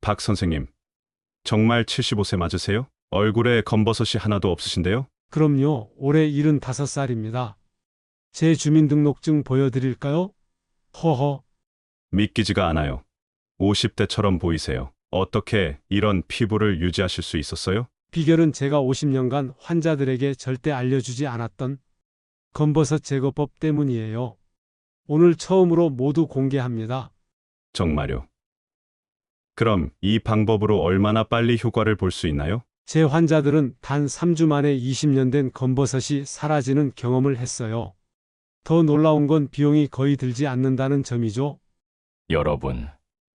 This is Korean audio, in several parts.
박 선생님, 정말 75세 맞으세요? 얼굴에 검버섯이 하나도 없으신데요? 그럼요. 올해 75살입니다. 제 주민등록증 보여드릴까요? 허허. 믿기지가 않아요. 50대처럼 보이세요. 어떻게 이런 피부를 유지하실 수 있었어요? 비결은 제가 50년간 환자들에게 절대 알려주지 않았던 검버섯 제거법 때문이에요. 오늘 처음으로 모두 공개합니다. 정말요. 그럼 이 방법으로 얼마나 빨리 효과를 볼 수 있나요? 제 환자들은 단 3주 만에 20년 된 검버섯이 사라지는 경험을 했어요. 더 놀라운 건 비용이 거의 들지 않는다는 점이죠. 여러분,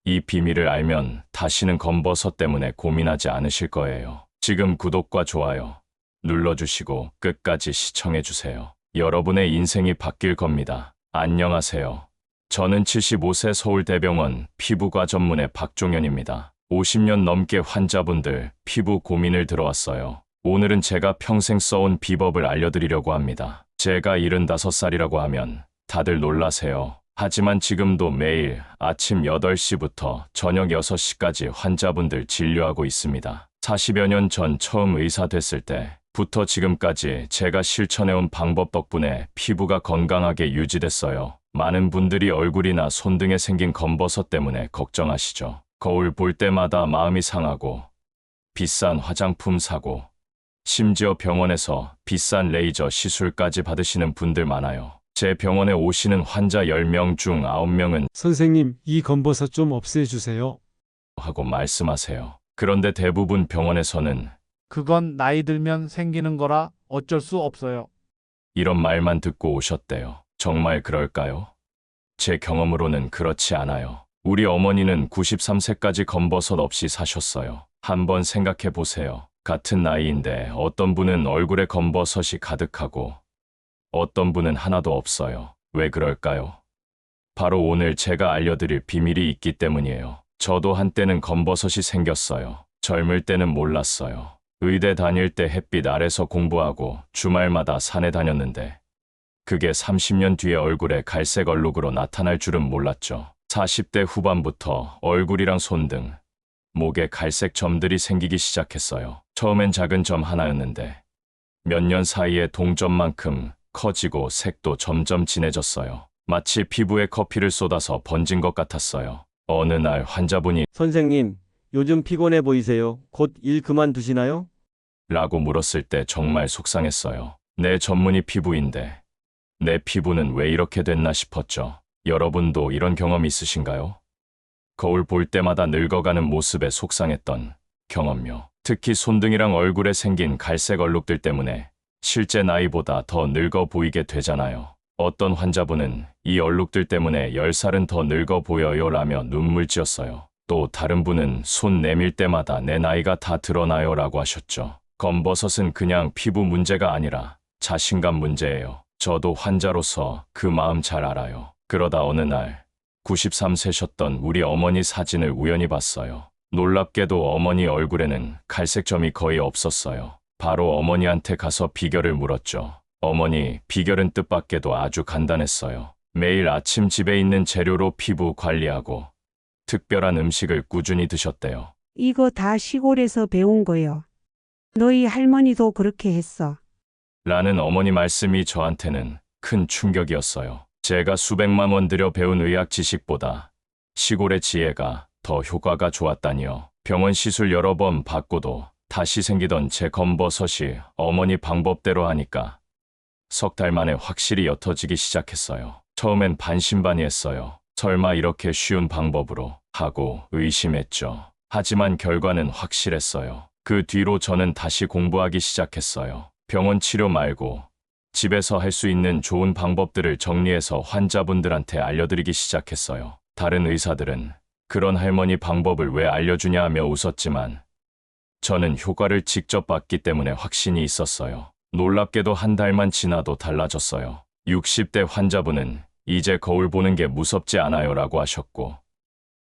이 비밀을 알면 다시는 검버섯 때문에 고민하지 않으실 거예요. 지금 구독과 좋아요 눌러주시고 끝까지 시청해주세요. 여러분의 인생이 바뀔 겁니다. 안녕하세요. 저는 75세 서울대병원 피부과 전문의 박종현입니다. 50년 넘게 환자분들 피부 고민을 들어왔어요. 오늘은 제가 평생 써온 비법을 알려드리려고 합니다. 제가 75살이라고 하면 다들 놀라세요. 하지만 지금도 매일 아침 8시부터 저녁 6시까지 환자분들 진료하고 있습니다. 40여 년 전 처음 의사 됐을 때부터 지금까지 제가 실천해온 방법 덕분에 피부가 건강하게 유지됐어요. 많은 분들이 얼굴이나 손등에 생긴 검버섯 때문에 걱정하시죠. 거울 볼 때마다 마음이 상하고 비싼 화장품 사고 심지어 병원에서 비싼 레이저 시술까지 받으시는 분들 많아요. 제 병원에 오시는 환자 10명 중 9명은 선생님, 이 검버섯 좀 없애주세요. 하고 말씀하세요. 그런데 대부분 병원에서는 그건 나이 들면 생기는 거라 어쩔 수 없어요. 이런 말만 듣고 오셨대요. 정말 그럴까요? 제 경험으로는 그렇지 않아요. 우리 어머니는 93세까지 검버섯 없이 사셨어요. 한번 생각해 보세요. 같은 나이인데 어떤 분은 얼굴에 검버섯이 가득하고 어떤 분은 하나도 없어요. 왜 그럴까요? 바로 오늘 제가 알려드릴 비밀이 있기 때문이에요. 저도 한때는 검버섯이 생겼어요. 젊을 때는 몰랐어요. 의대 다닐 때 햇빛 아래서 공부하고 주말마다 산에 다녔는데 그게 30년 뒤에 얼굴에 갈색 얼룩으로 나타날 줄은 몰랐죠. 40대 후반부터 얼굴이랑 손등, 목에 갈색 점들이 생기기 시작했어요. 처음엔 작은 점 하나였는데 몇 년 사이에 동점만큼 커지고 색도 점점 진해졌어요. 마치 피부에 커피를 쏟아서 번진 것 같았어요. 어느 날 환자분이 선생님, 요즘 피곤해 보이세요. 곧 일 그만두시나요? 라고 물었을 때 정말 속상했어요. 내 전문이 피부인데 내 피부는 왜 이렇게 됐나 싶었죠. 여러분도 이런 경험 있으신가요? 거울 볼 때마다 늙어가는 모습에 속상했던 경험요. 특히 손등이랑 얼굴에 생긴 갈색 얼룩들 때문에 실제 나이보다 더 늙어 보이게 되잖아요. 어떤 환자분은 이 얼룩들 때문에 10살은 더 늙어 보여요 라며 눈물 지었어요. 또 다른 분은 손 내밀 때마다 내 나이가 다 드러나요 라고 하셨죠. 검버섯은 그냥 피부 문제가 아니라 자신감 문제예요. 저도 환자로서 그 마음 잘 알아요. 그러다 어느 날 93세셨던 우리 어머니 사진을 우연히 봤어요. 놀랍게도 어머니 얼굴에는 갈색 점이 거의 없었어요. 바로 어머니한테 가서 비결을 물었죠. 어머니, 비결은 뜻밖에도 아주 간단했어요. 매일 아침 집에 있는 재료로 피부 관리하고 특별한 음식을 꾸준히 드셨대요. 이거 다 시골에서 배운 거요. 너희 할머니도 그렇게 했어. 라는 어머니 말씀이 저한테는 큰 충격이었어요. 제가 수백만 원 들여 배운 의학 지식보다 시골의 지혜가 더 효과가 좋았다니요. 병원 시술 여러 번 받고도 다시 생기던 제 검버섯이 어머니 방법대로 하니까 석 달 만에 확실히 옅어지기 시작했어요. 처음엔 반신반의했어요. 설마 이렇게 쉬운 방법으로 하고 의심했죠. 하지만 결과는 확실했어요. 그 뒤로 저는 다시 공부하기 시작했어요. 병원 치료 말고 집에서 할 수 있는 좋은 방법들을 정리해서 환자분들한테 알려드리기 시작했어요. 다른 의사들은 그런 할머니 방법을 왜 알려주냐 하며 웃었지만 저는 효과를 직접 봤기 때문에 확신이 있었어요. 놀랍게도 한 달만 지나도 달라졌어요. 60대 환자분은 이제 거울 보는 게 무섭지 않아요 라고 하셨고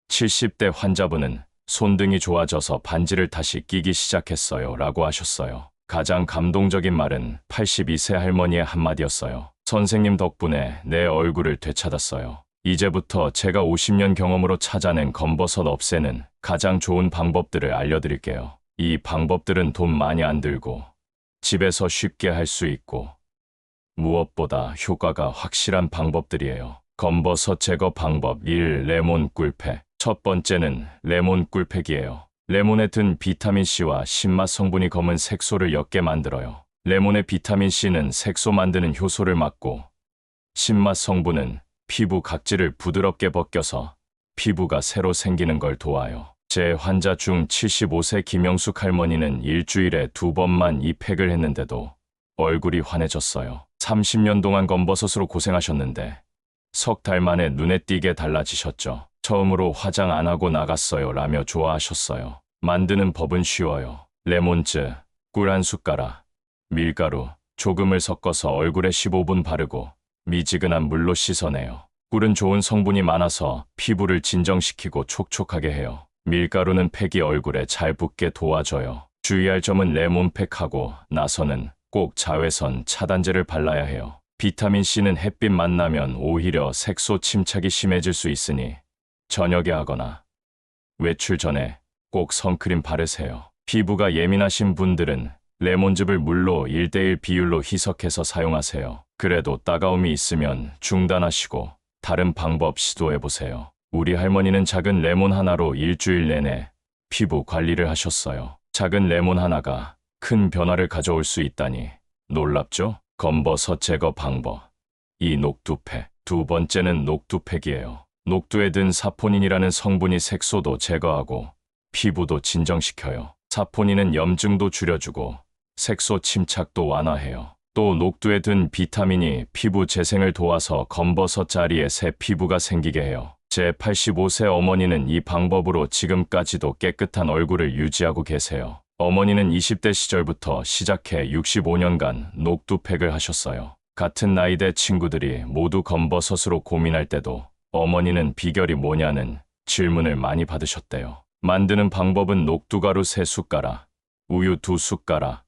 70대 환자분은 손등이 좋아져서 반지를 다시 끼기 시작했어요 라고 하셨어요. 가장 감동적인 말은 82세 할머니의 한마디였어요. 선생님 덕분에 내 얼굴을 되찾았어요. 이제부터 제가 50년 경험으로 찾아낸 검버섯 없애는 가장 좋은 방법들을 알려드릴게요. 이 방법들은 돈 많이 안 들고 집에서 쉽게 할 수 있고 무엇보다 효과가 확실한 방법들이에요. 검버섯 제거 방법 1. 레몬 꿀팩. 첫 번째는 레몬 꿀팩이에요. 레몬에 든 비타민C와 신맛 성분이 검은 색소를 옅게 만들어요. 레몬의 비타민C는 색소 만드는 효소를 막고 신맛 성분은 피부 각질을 부드럽게 벗겨서 피부가 새로 생기는 걸 도와요. 제 환자 중 75세 김영숙 할머니는 일주일에 2번만 이 팩을 했는데도 얼굴이 환해졌어요. 30년 동안 검버섯으로 고생하셨는데 석 달 만에 눈에 띄게 달라지셨죠. 처음으로 화장 안 하고 나갔어요 라며 좋아하셨어요. 만드는 법은 쉬워요. 레몬즙, 꿀 한 숟가락, 밀가루, 조금을 섞어서 얼굴에 15분 바르고 미지근한 물로 씻어내요. 꿀은 좋은 성분이 많아서 피부를 진정시키고 촉촉하게 해요. 밀가루는 팩이 얼굴에 잘 붙게 도와줘요. 주의할 점은 레몬팩하고 나서는 꼭 자외선 차단제를 발라야 해요. 비타민C는 햇빛 만나면 오히려 색소 침착이 심해질 수 있으니 저녁에 하거나 외출 전에 꼭 선크림 바르세요. 피부가 예민하신 분들은 레몬즙을 물로 1:1 비율로 희석해서 사용하세요. 그래도 따가움이 있으면 중단하시고 다른 방법 시도해보세요. 우리 할머니는 작은 레몬 하나로 일주일 내내 피부 관리를 하셨어요. 작은 레몬 하나가 큰 변화를 가져올 수 있다니 놀랍죠? 검버섯 제거 방법 2. 녹두팩. 두 번째는 녹두팩이에요. 녹두에 든 사포닌이라는 성분이 색소도 제거하고 피부도 진정시켜요. 사포닌은 염증도 줄여주고 색소 침착도 완화해요. 또 녹두에 든 비타민이 피부 재생을 도와서 검버섯 자리에 새 피부가 생기게 해요. 제 85세 어머니는 이 방법으로 지금까지도 깨끗한 얼굴을 유지하고 계세요. 어머니는 20대 시절부터 시작해 65년간 녹두팩을 하셨어요. 같은 나이대 친구들이 모두 검버섯으로 고민할 때도 어머니는 비결이 뭐냐는 질문을 많이 받으셨대요. 만드는 방법은 녹두가루 3숟가락, 우유 2숟가락,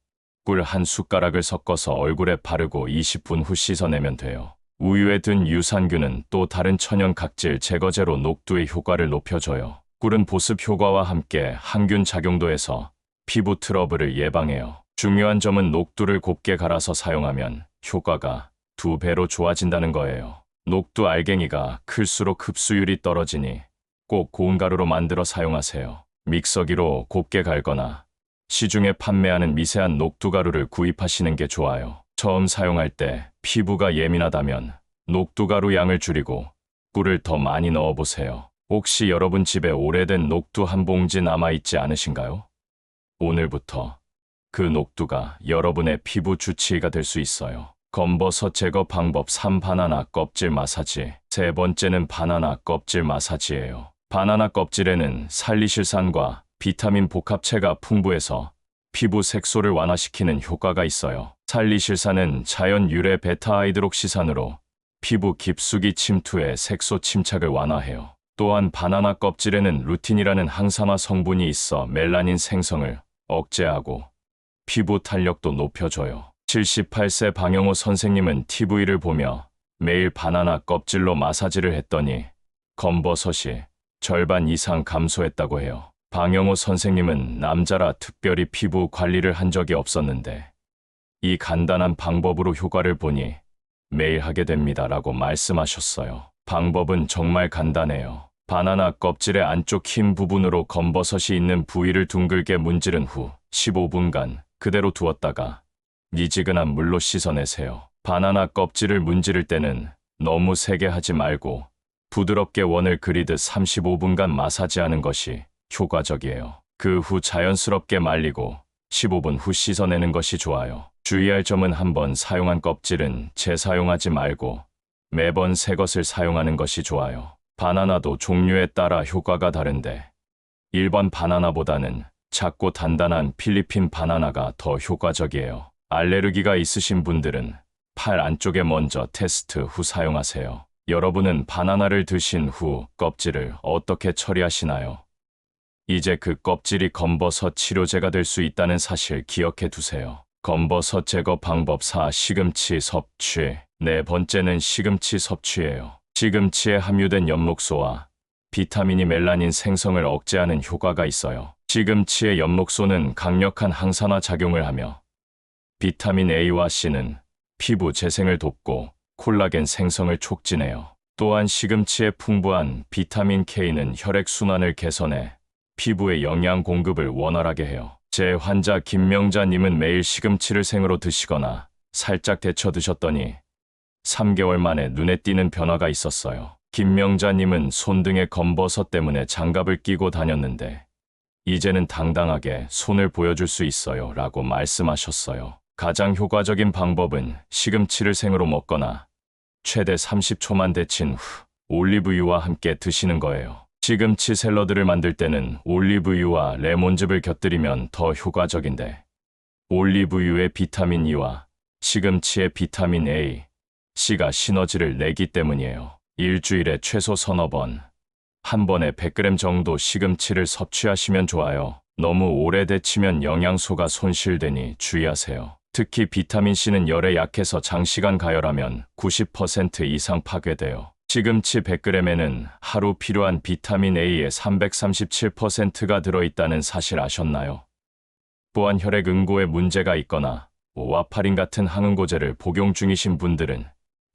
꿀 1숟가락을 섞어서 얼굴에 바르고 20분 후 씻어내면 돼요. 우유에 든 유산균은 또 다른 천연 각질 제거제로 녹두의 효과를 높여줘요. 꿀은 보습 효과와 함께 항균 작용도 해서 피부 트러블을 예방해요. 중요한 점은 녹두를 곱게 갈아서 사용하면 효과가 2배로 좋아진다는 거예요. 녹두 알갱이가 클수록 흡수율이 떨어지니 꼭 고운 가루로 만들어 사용하세요. 믹서기로 곱게 갈거나 시중에 판매하는 미세한 녹두가루를 구입하시는 게 좋아요. 처음 사용할 때 피부가 예민하다면 녹두가루 양을 줄이고 꿀을 더 많이 넣어보세요. 혹시 여러분 집에 오래된 녹두 한 봉지 남아있지 않으신가요? 오늘부터 그 녹두가 여러분의 피부 주치의가 될 수 있어요. 검버섯 제거 방법 3. 바나나 껍질 마사지. 세 번째는 바나나 껍질 마사지예요. 바나나 껍질에는 살리실산과 비타민 복합체가 풍부해서 피부 색소를 완화시키는 효과가 있어요. 살리실산은 자연 유래 베타하이드록시산으로 피부 깊숙이 침투해 색소 침착을 완화해요. 또한 바나나 껍질에는 루틴이라는 항산화 성분이 있어 멜라닌 생성을 억제하고 피부 탄력도 높여줘요. 78세 방영호 선생님은 TV를 보며 매일 바나나 껍질로 마사지를 했더니 검버섯이 절반 이상 감소했다고 해요. 방영호 선생님은 남자라 특별히 피부 관리를 한 적이 없었는데 이 간단한 방법으로 효과를 보니 매일 하게 됩니다라고 말씀하셨어요. 방법은 정말 간단해요. 바나나 껍질의 안쪽 흰 부분으로 검버섯이 있는 부위를 둥글게 문지른 후 15분간 그대로 두었다가 미지근한 물로 씻어내세요. 바나나 껍질을 문지를 때는 너무 세게 하지 말고 부드럽게 원을 그리듯 35분간 마사지하는 것이 효과적이에요. 그 후 자연스럽게 말리고 15분 후 씻어내는 것이 좋아요. 주의할 점은 한번 사용한 껍질은 재사용하지 말고 매번 새 것을 사용하는 것이 좋아요. 바나나도 종류에 따라 효과가 다른데 일반 바나나보다는 작고 단단한 필리핀 바나나가 더 효과적이에요. 알레르기가 있으신 분들은 팔 안쪽에 먼저 테스트 후 사용하세요. 여러분은 바나나를 드신 후 껍질을 어떻게 처리하시나요? 이제 그 껍질이 검버섯 치료제가 될 수 있다는 사실 기억해 두세요. 검버섯 제거 방법 4. 시금치 섭취. 네 번째는 시금치 섭취예요. 시금치에 함유된 엽록소와 비타민이 멜라닌 생성을 억제하는 효과가 있어요. 시금치의 엽록소는 강력한 항산화 작용을 하며 비타민 A와 C는 피부 재생을 돕고 콜라겐 생성을 촉진해요. 또한 시금치의 풍부한 비타민 K는 혈액순환을 개선해 피부의 영양 공급을 원활하게 해요. 제 환자 김명자님은 매일 시금치를 생으로 드시거나 살짝 데쳐 드셨더니 3개월 만에 눈에 띄는 변화가 있었어요. 김명자님은 손등에 검버섯 때문에 장갑을 끼고 다녔는데 이제는 당당하게 손을 보여줄 수 있어요 라고 말씀하셨어요. 가장 효과적인 방법은 시금치를 생으로 먹거나 최대 30초만 데친 후 올리브유와 함께 드시는 거예요. 시금치 샐러드를 만들 때는 올리브유와 레몬즙을 곁들이면 더 효과적인데 올리브유의 비타민 E와 시금치의 비타민 A, C가 시너지를 내기 때문이에요. 일주일에 최소 서너 번, 한 번에 100g 정도 시금치를 섭취하시면 좋아요. 너무 오래 데치면 영양소가 손실되니 주의하세요. 특히 비타민 C는 열에 약해서 장시간 가열하면 90% 이상 파괴돼요. 시금치 100g에는 하루 필요한 비타민 A의 337%가 들어있다는 사실 아셨나요? 또한 혈액 응고에 문제가 있거나 와파린 같은 항응고제를 복용 중이신 분들은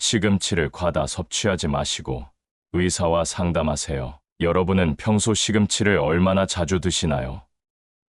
시금치를 과다 섭취하지 마시고 의사와 상담하세요. 여러분은 평소 시금치를 얼마나 자주 드시나요?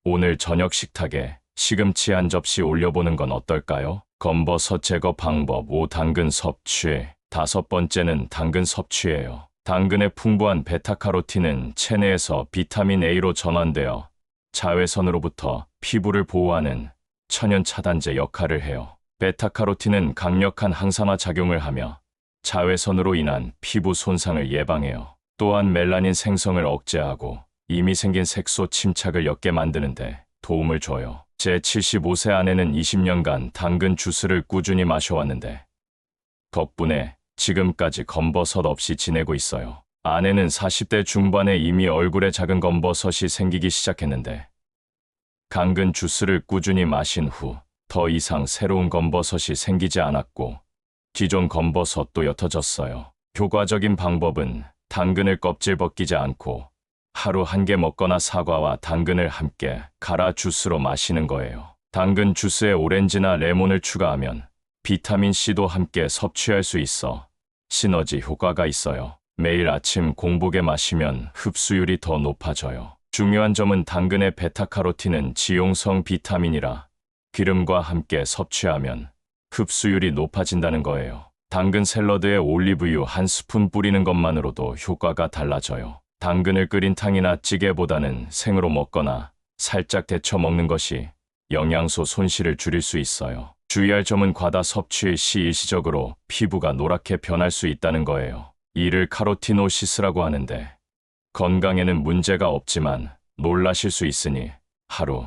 오늘 저녁 식탁에 시금치 한 접시 올려보는 건 어떨까요? 검버섯 제거 방법 5. 당근 섭취. 5번째는 당근 섭취예요. 당근의 풍부한 베타카로틴은 체내에서 비타민 A로 전환되어 자외선으로부터 피부를 보호하는 천연 차단제 역할을 해요. 베타카로틴은 강력한 항산화 작용을 하며 자외선으로 인한 피부 손상을 예방해요. 또한 멜라닌 생성을 억제하고 이미 생긴 색소 침착을 옅게 만드는데 도움을 줘요. 제 75세 아내는 20년간 당근 주스를 꾸준히 마셔왔는데 덕분에 지금까지 검버섯 없이 지내고 있어요. 아내는 40대 중반에 이미 얼굴에 작은 검버섯이 생기기 시작했는데 당근 주스를 꾸준히 마신 후 더 이상 새로운 검버섯이 생기지 않았고 기존 검버섯도 옅어졌어요. 효과적인 방법은 당근을 껍질 벗기지 않고 하루 1개 먹거나 사과와 당근을 함께 갈아 주스로 마시는 거예요. 당근 주스에 오렌지나 레몬을 추가하면 비타민 C도 함께 섭취할 수 있어 시너지 효과가 있어요. 매일 아침 공복에 마시면 흡수율이 더 높아져요. 중요한 점은 당근의 베타카로틴은 지용성 비타민이라 기름과 함께 섭취하면 흡수율이 높아진다는 거예요. 당근 샐러드에 올리브유 1스푼 뿌리는 것만으로도 효과가 달라져요. 당근을 끓인 탕이나 찌개보다는 생으로 먹거나 살짝 데쳐 먹는 것이 영양소 손실을 줄일 수 있어요. 주의할 점은 과다 섭취 시 일시적으로 피부가 노랗게 변할 수 있다는 거예요. 이를 카로티노시스라고 하는데 건강에는 문제가 없지만 놀라실 수 있으니 하루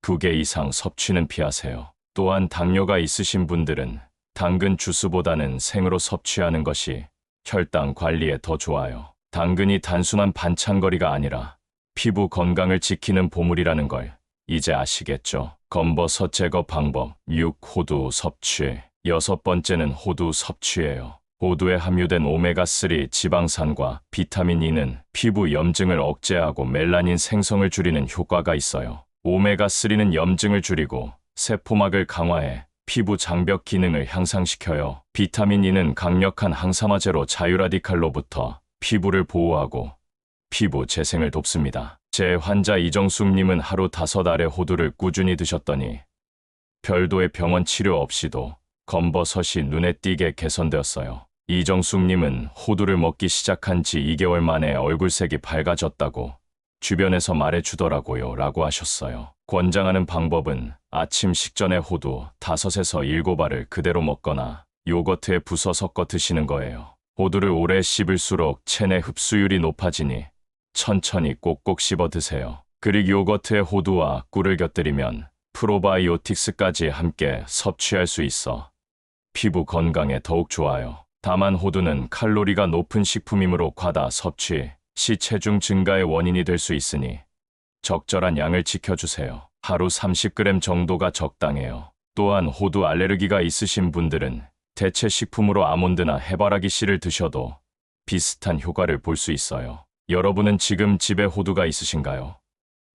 2개 이상 섭취는 피하세요. 또한 당뇨가 있으신 분들은 당근 주스보다는 생으로 섭취하는 것이 혈당 관리에 더 좋아요. 당근이 단순한 반찬거리가 아니라 피부 건강을 지키는 보물이라는 걸 이제 아시겠죠? 검버섯 제거 방법 6. 호두 섭취. 6번째는 호두 섭취예요. 호두에 함유된 오메가3 지방산과 비타민 E는 피부 염증을 억제하고 멜라닌 생성을 줄이는 효과가 있어요. 오메가3는 염증을 줄이고 세포막을 강화해 피부 장벽 기능을 향상시켜요. 비타민 E는 강력한 항산화제로 자유라디칼로부터 피부를 보호하고 피부 재생을 돕습니다. 제 환자 이정숙님은 하루 5알의 호두를 꾸준히 드셨더니 별도의 병원 치료 없이도 검버섯이 눈에 띄게 개선되었어요. 이정숙님은 호두를 먹기 시작한 지 2개월 만에 얼굴색이 밝아졌다고 주변에서 말해주더라고요 라고 하셨어요. 권장하는 방법은 아침 식전에 호두 5에서 7알을 그대로 먹거나 요거트에 부숴 섞어 드시는 거예요. 호두를 오래 씹을수록 체내 흡수율이 높아지니 천천히 꼭꼭 씹어 드세요. 그리고 요거트에 호두와 꿀을 곁들이면 프로바이오틱스까지 함께 섭취할 수 있어 피부 건강에 더욱 좋아요. 다만 호두는 칼로리가 높은 식품이므로 과다 섭취 시 체중 증가의 원인이 될 수 있으니 적절한 양을 지켜주세요. 하루 30g 정도가 적당해요. 또한 호두 알레르기가 있으신 분들은 대체 식품으로 아몬드나 해바라기 씨를 드셔도 비슷한 효과를 볼 수 있어요. 여러분은 지금 집에 호두가 있으신가요?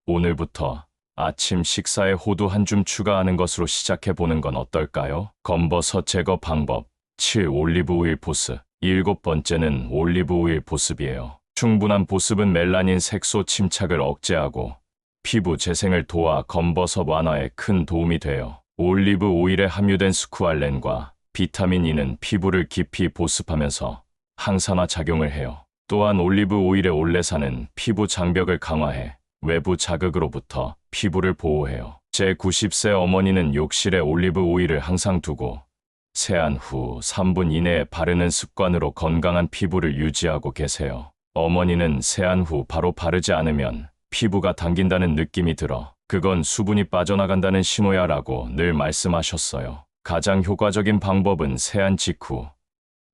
오늘부터 아침 식사에 호두 한 줌 추가하는 것으로 시작해 보는 건 어떨까요? 검버섯 제거 방법 7. 올리브 오일 보습 7번째는 올리브 오일 보습이에요. 충분한 보습은 멜라닌 색소 침착을 억제하고 피부 재생을 도와 검버섯 완화에 큰 도움이 돼요. 올리브 오일에 함유된 스쿠알렌과 비타민 E는 피부를 깊이 보습하면서 항산화 작용을 해요. 또한 올리브 오일의 올레산은 피부 장벽을 강화해 외부 자극으로부터 피부를 보호해요. 제 90세 어머니는 욕실에 올리브 오일을 항상 두고 세안 후 3분 이내에 바르는 습관으로 건강한 피부를 유지하고 계세요. 어머니는 세안 후 바로 바르지 않으면 피부가 당긴다는 느낌이 들어 그건 수분이 빠져나간다는 신호야라고 늘 말씀하셨어요. 가장 효과적인 방법은 세안 직후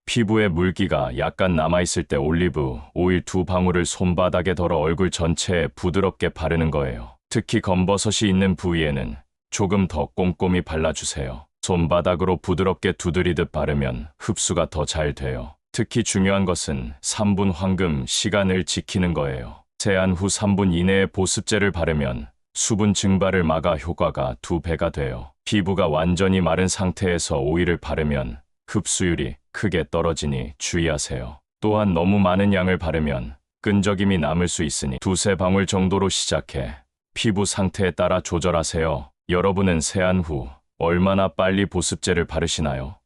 피부에 물기가 약간 남아있을 때 올리브 오일 2방울을 손바닥에 덜어 얼굴 전체에 부드럽게 바르는 거예요. 특히 검버섯이 있는 부위에는 조금 더 꼼꼼히 발라주세요. 손바닥으로 부드럽게 두드리듯 바르면 흡수가 더 잘 돼요. 특히 중요한 것은 3분 황금 시간을 지키는 거예요. 세안 후 3분 이내에 보습제를 바르면 수분 증발을 막아 효과가 2배가 돼요. 피부가 완전히 마른 상태에서 오일을 바르면 흡수율이 크게 떨어지니 주의하세요. 또한 너무 많은 양을 바르면 끈적임이 남을 수 있으니 2~3방울 정도로 시작해 피부 상태에 따라 조절하세요. 여러분은 세안 후 얼마나 빨리 보습제를 바르시나요?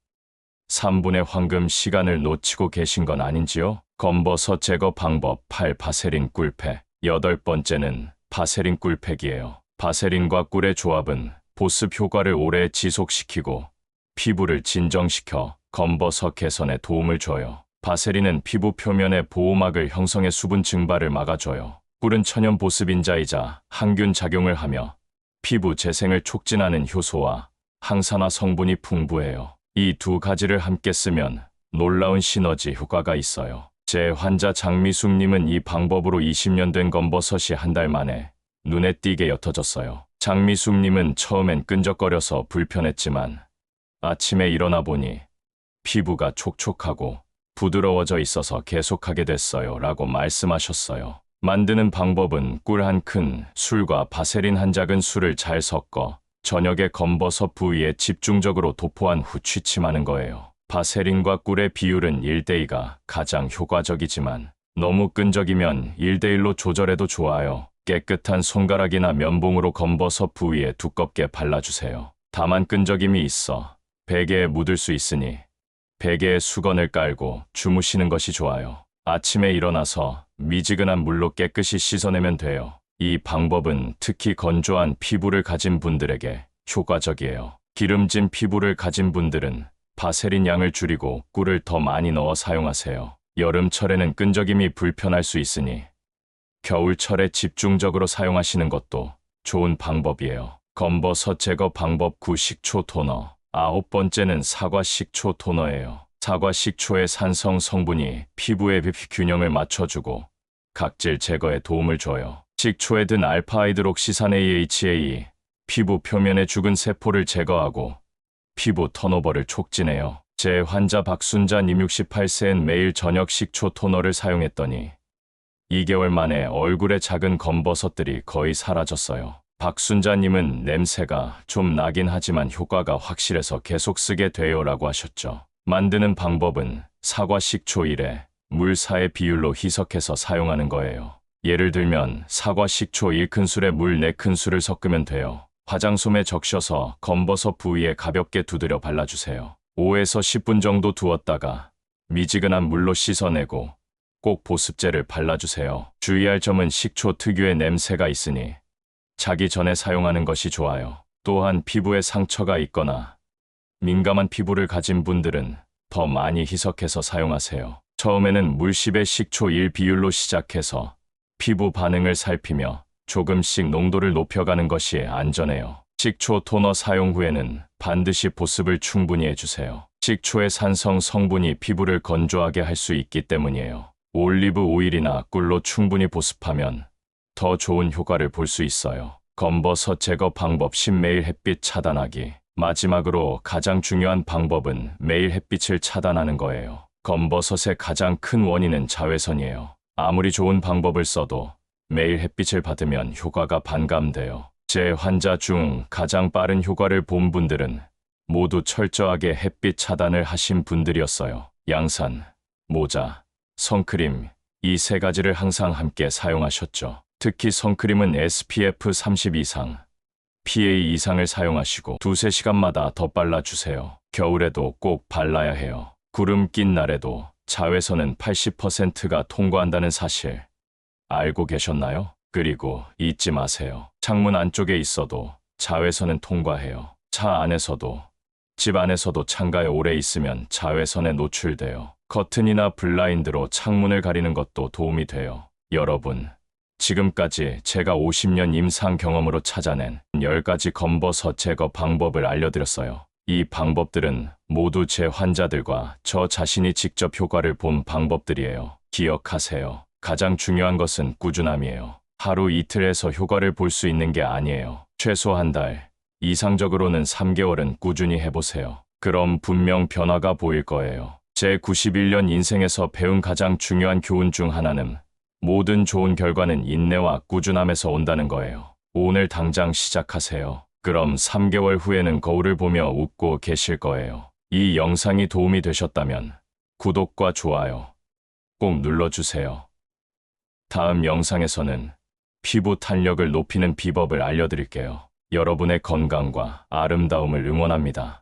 3분의 황금 시간을 놓치고 계신 건 아닌지요? 검버섯 제거 방법 8. 바세린 꿀팩 8번째는 바세린 꿀팩이에요. 바세린과 꿀의 조합은 보습 효과를 오래 지속시키고 피부를 진정시켜 검버섯 개선에 도움을 줘요. 바세린은 피부 표면의 보호막을 형성해 수분 증발을 막아줘요. 꿀은 천연 보습인자이자 항균 작용을 하며 피부 재생을 촉진하는 효소와 항산화 성분이 풍부해요. 이 두 가지를 함께 쓰면 놀라운 시너지 효과가 있어요. 제 환자 장미숙님은 이 방법으로 20년 된 검버섯이 한 달 만에 눈에 띄게 옅어졌어요. 장미숙님은 처음엔 끈적거려서 불편했지만 아침에 일어나 보니 피부가 촉촉하고 부드러워져 있어서 계속하게 됐어요 라고 말씀하셨어요. 만드는 방법은 꿀 한 큰 술과 바세린 한 작은 술을 잘 섞어 저녁에 검버섯 부위에 집중적으로 도포한 후 취침하는 거예요. 바세린과 꿀의 비율은 1:2가 가장 효과적이지만 너무 끈적이면 1:1로 조절해도 좋아요. 깨끗한 손가락이나 면봉으로 검버섯 부위에 두껍게 발라주세요. 다만 끈적임이 있어 베개에 묻을 수 있으니 베개에 수건을 깔고 주무시는 것이 좋아요. 아침에 일어나서 미지근한 물로 깨끗이 씻어내면 돼요. 이 방법은 특히 건조한 피부를 가진 분들에게 효과적이에요. 기름진 피부를 가진 분들은 바세린 양을 줄이고 꿀을 더 많이 넣어 사용하세요. 여름철에는 끈적임이 불편할 수 있으니 겨울철에 집중적으로 사용하시는 것도 좋은 방법이에요. 검버섯 제거 방법 9. 식초 토너 9번째는 사과 식초 토너예요. 사과 식초의 산성 성분이 피부의 pH 균형을 맞춰주고 각질 제거에 도움을 줘요. 식초에 든 알파하이드록시산 AHA 피부 표면의 죽은 세포를 제거하고 피부 턴오버를 촉진해요. 제 환자 박순자님 68세엔 매일 저녁 식초 토너를 사용했더니 2개월 만에 얼굴에 작은 검버섯들이 거의 사라졌어요. 박순자님은 냄새가 좀 나긴 하지만 효과가 확실해서 계속 쓰게 돼요 라고 하셨죠. 만드는 방법은 사과 식초 1에 물 4의 비율로 희석해서 사용하는 거예요. 예를 들면 사과 식초 1큰술에 물 4큰술을 섞으면 돼요. 화장솜에 적셔서 검버섯 부위에 가볍게 두드려 발라주세요. 5에서 10분 정도 두었다가 미지근한 물로 씻어내고 꼭 보습제를 발라주세요. 주의할 점은 식초 특유의 냄새가 있으니 자기 전에 사용하는 것이 좋아요. 또한 피부에 상처가 있거나 민감한 피부를 가진 분들은 더 많이 희석해서 사용하세요. 처음에는 물 10에 식초 1 비율로 시작해서 피부 반응을 살피며 조금씩 농도를 높여가는 것이 안전해요. 식초 토너 사용 후에는 반드시 보습을 충분히 해주세요. 식초의 산성 성분이 피부를 건조하게 할 수 있기 때문이에요. 올리브 오일이나 꿀로 충분히 보습하면 더 좋은 효과를 볼 수 있어요. 검버섯 제거 방법 10. 매일 햇빛 차단하기 마지막으로 가장 중요한 방법은 매일 햇빛을 차단하는 거예요. 검버섯의 가장 큰 원인은 자외선이에요. 아무리 좋은 방법을 써도 매일 햇빛을 받으면 효과가 반감돼요. 제 환자 중 가장 빠른 효과를 본 분들은 모두 철저하게 햇빛 차단을 하신 분들이었어요. 양산, 모자, 선크림, 이 세 가지를 항상 함께 사용하셨죠. 특히 선크림은 SPF 30 이상, PA 이상을 사용하시고 2~3시간마다 더 발라주세요. 겨울에도 꼭 발라야 해요. 구름 낀 날에도 자외선은 80%가 통과한다는 사실 알고 계셨나요? 그리고 잊지 마세요. 창문 안쪽에 있어도 자외선은 통과해요. 차 안에서도, 집 안에서도 창가에 오래 있으면 자외선에 노출돼요. 커튼이나 블라인드로 창문을 가리는 것도 도움이 돼요. 여러분, 지금까지 제가 50년 임상 경험으로 찾아낸 10가지 검버섯 제거 방법을 알려드렸어요. 이 방법들은 모두 제 환자들과 저 자신이 직접 효과를 본 방법들이에요. 기억하세요. 가장 중요한 것은 꾸준함이에요. 하루 이틀에서 효과를 볼 수 있는 게 아니에요. 최소 한 달, 이상적으로는 3개월은 꾸준히 해보세요. 그럼 분명 변화가 보일 거예요. 제 91년 인생에서 배운 가장 중요한 교훈 중 하나는 모든 좋은 결과는 인내와 꾸준함에서 온다는 거예요. 오늘 당장 시작하세요. 그럼 3개월 후에는 거울을 보며 웃고 계실 거예요. 이 영상이 도움이 되셨다면 구독과 좋아요 꼭 눌러주세요. 다음 영상에서는 피부 탄력을 높이는 비법을 알려드릴게요. 여러분의 건강과 아름다움을 응원합니다.